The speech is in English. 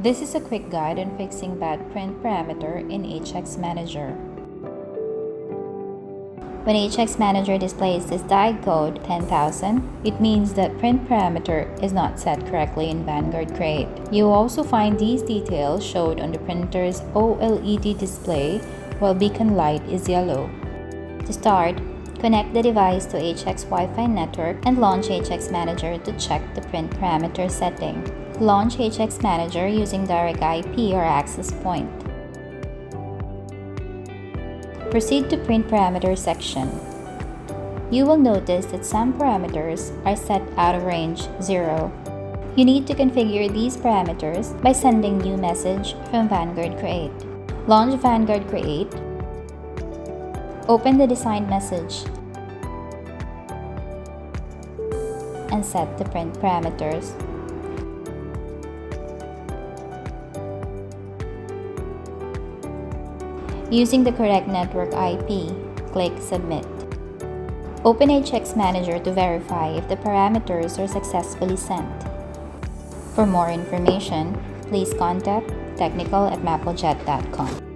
This is a quick guide on fixing bad print parameter in HX Manager. When HX Manager displays this die code 10,000, it means that print parameter is not set correctly in Vanguard Create. You will also find these details showed on the printer's OLED display while beacon light is yellow. To start, connect the device to HX Wi-Fi network and launch HX Manager to check the print parameter setting. Launch HX Manager using direct IP or access point. Proceed to Print Parameter section. You will notice that some parameters are set out of range 0. You need to configure these parameters by sending new message from Vanguard Create. Launch Vanguard Create. Open the design message and set the print parameters. Using the correct network IP, click Submit. Open HX Manager to verify if the parameters are successfully sent. For more information, please contact technical@maplejet.com.